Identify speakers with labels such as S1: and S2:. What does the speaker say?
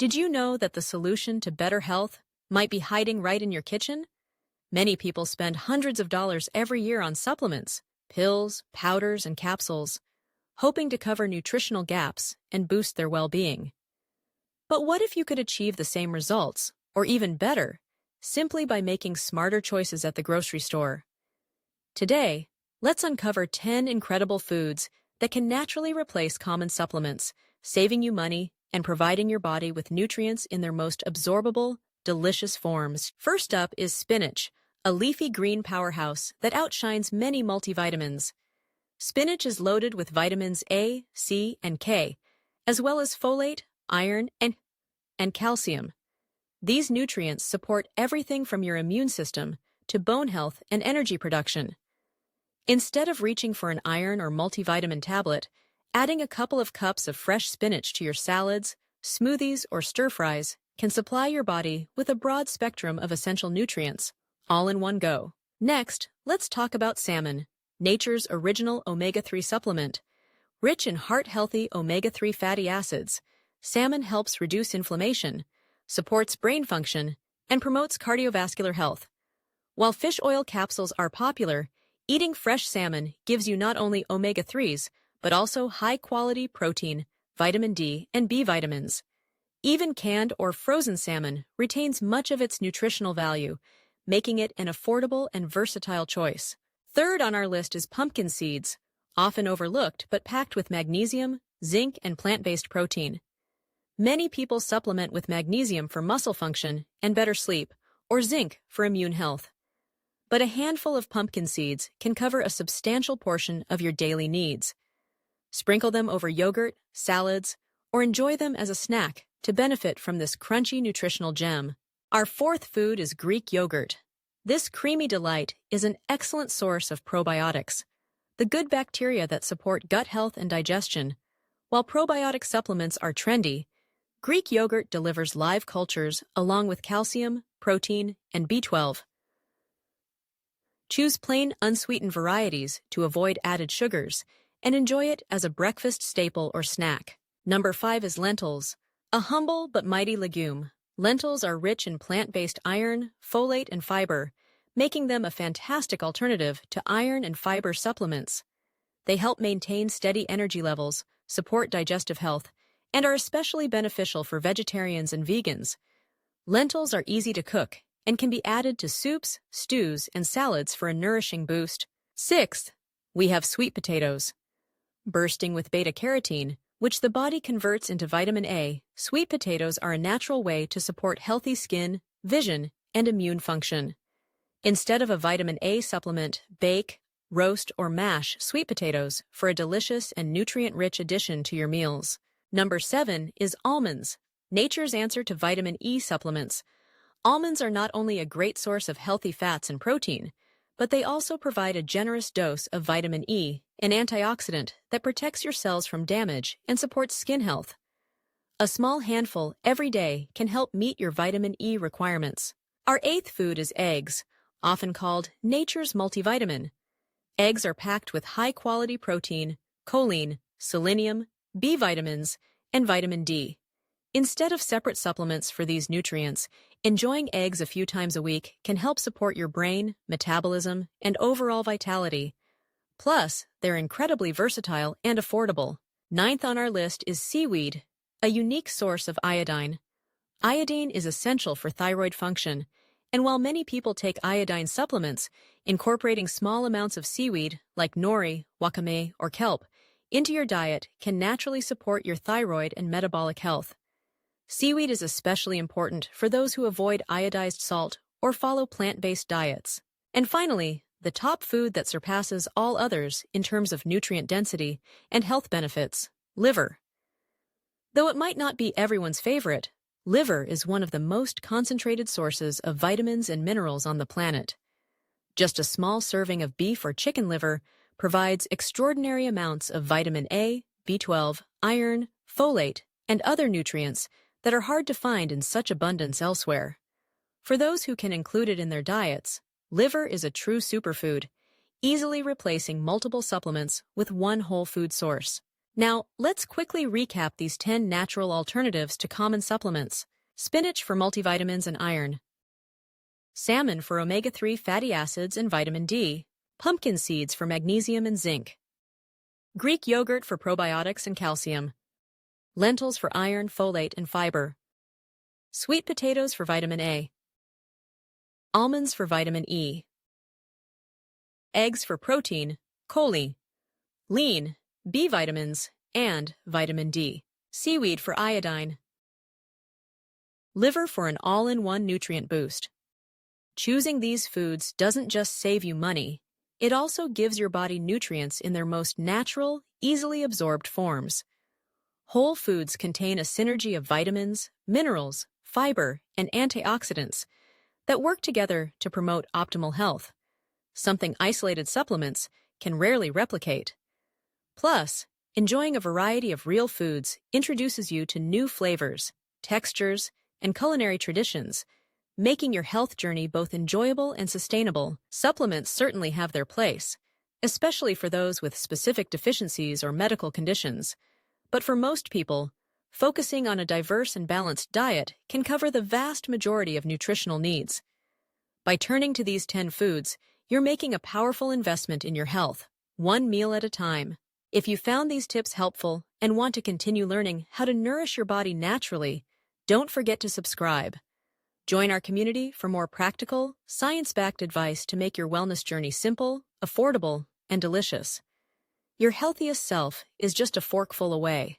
S1: Did you know that the solution to better health might be hiding right in your kitchen? Many people spend hundreds of dollars every year on supplements, pills, powders, and capsules, hoping to cover nutritional gaps and boost their well-being. But what if you could achieve the same results, or even better, simply by making smarter choices at the grocery store? Today, let's uncover 10 incredible foods that can naturally replace common supplements, saving you money and providing your body with nutrients in their most absorbable, delicious forms. First up is spinach, a leafy green powerhouse that outshines many multivitamins. Spinach is loaded with vitamins A, C, and K, as well as folate, iron, and calcium. These nutrients support everything from your immune system to bone health and energy production. Instead of reaching for an iron or multivitamin tablet, adding a couple of cups of fresh spinach to your salads, smoothies, or stir-fries can supply your body with a broad spectrum of essential nutrients, all in one go. Next, let's talk about salmon, nature's original omega-3 supplement. Rich in heart-healthy omega-3 fatty acids, salmon helps reduce inflammation, supports brain function, and promotes cardiovascular health. While fish oil capsules are popular, eating fresh salmon gives you not only omega-3s, but also high-quality protein, vitamin D, and B vitamins. Even canned or frozen salmon retains much of its nutritional value, making it an affordable and versatile choice. Third on our list is pumpkin seeds, often overlooked but packed with magnesium, zinc, and plant-based protein. Many people supplement with magnesium for muscle function and better sleep, or zinc for immune health. But a handful of pumpkin seeds can cover a substantial portion of your daily needs. Sprinkle them over yogurt, salads, or enjoy them as a snack to benefit from this crunchy nutritional gem. Our fourth food is Greek yogurt. This creamy delight is an excellent source of probiotics, the good bacteria that support gut health and digestion. While probiotic supplements are trendy, Greek yogurt delivers live cultures along with calcium, protein, and B12. Choose plain, unsweetened varieties to avoid added sugars, and enjoy it as a breakfast staple or snack. Number 5 is lentils, a humble but mighty legume. Lentils are rich in plant-based iron, folate, and fiber, making them a fantastic alternative to iron and fiber supplements. They help maintain steady energy levels, support digestive health, and are especially beneficial for vegetarians and vegans. Lentils are easy to cook and can be added to soups, stews, and salads for a nourishing boost. Sixth, we have sweet potatoes. Bursting with beta-carotene, which the body converts into vitamin A, sweet potatoes are a natural way to support healthy skin, vision, and immune function. Instead of a vitamin A supplement, bake, roast, or mash sweet potatoes for a delicious and nutrient-rich addition to your meals. Number 7 is almonds, nature's answer to vitamin E supplements. Almonds are not only a great source of healthy fats and protein, but they also provide a generous dose of vitamin E, an antioxidant that protects your cells from damage and supports skin health. A small handful every day can help meet your vitamin E requirements. Our 8th food is eggs, often called nature's multivitamin. Eggs are packed with high-quality protein, choline, selenium, B vitamins, and vitamin D. Instead of separate supplements for these nutrients, enjoying eggs a few times a week can help support your brain, metabolism, and overall vitality. Plus, they're incredibly versatile and affordable. 9th on our list is seaweed, a unique source of iodine. Iodine is essential for thyroid function, and while many people take iodine supplements, incorporating small amounts of seaweed, like nori, wakame, or kelp, into your diet can naturally support your thyroid and metabolic health. Seaweed is especially important for those who avoid iodized salt or follow plant-based diets. And finally, the top food that surpasses all others in terms of nutrient density and health benefits, liver. Though it might not be everyone's favorite, liver is one of the most concentrated sources of vitamins and minerals on the planet. Just a small serving of beef or chicken liver provides extraordinary amounts of vitamin A, B12, iron, folate, and other nutrients that are hard to find in such abundance elsewhere. For those who can include it in their diets, liver is a true superfood, easily replacing multiple supplements with one whole food source. Now, let's quickly recap these 10 natural alternatives to common supplements. Spinach for multivitamins and iron. Salmon for omega-3 fatty acids and vitamin D. Pumpkin seeds for magnesium and zinc. Greek yogurt for probiotics and calcium. Lentils for iron, folate, and fiber. Sweet potatoes for vitamin A. Almonds for vitamin E. Eggs for protein, choline, lean, B vitamins, and vitamin D. Seaweed for iodine. Liver for an all-in-one nutrient boost. Choosing these foods doesn't just save you money, it also gives your body nutrients in their most natural, easily absorbed forms. Whole foods contain a synergy of vitamins, minerals, fiber, and antioxidants that work together to promote optimal health, something isolated supplements can rarely replicate. Plus, enjoying a variety of real foods introduces you to new flavors, textures, and culinary traditions, making your health journey both enjoyable and sustainable. Supplements certainly have their place, especially for those with specific deficiencies or medical conditions. But for most people, focusing on a diverse and balanced diet can cover the vast majority of nutritional needs. By turning to these 10 foods, you're making a powerful investment in your health, one meal at a time. If you found these tips helpful and want to continue learning how to nourish your body naturally, don't forget to subscribe. Join our community for more practical, science-backed advice to make your wellness journey simple, affordable, and delicious. Your healthiest self is just a forkful away.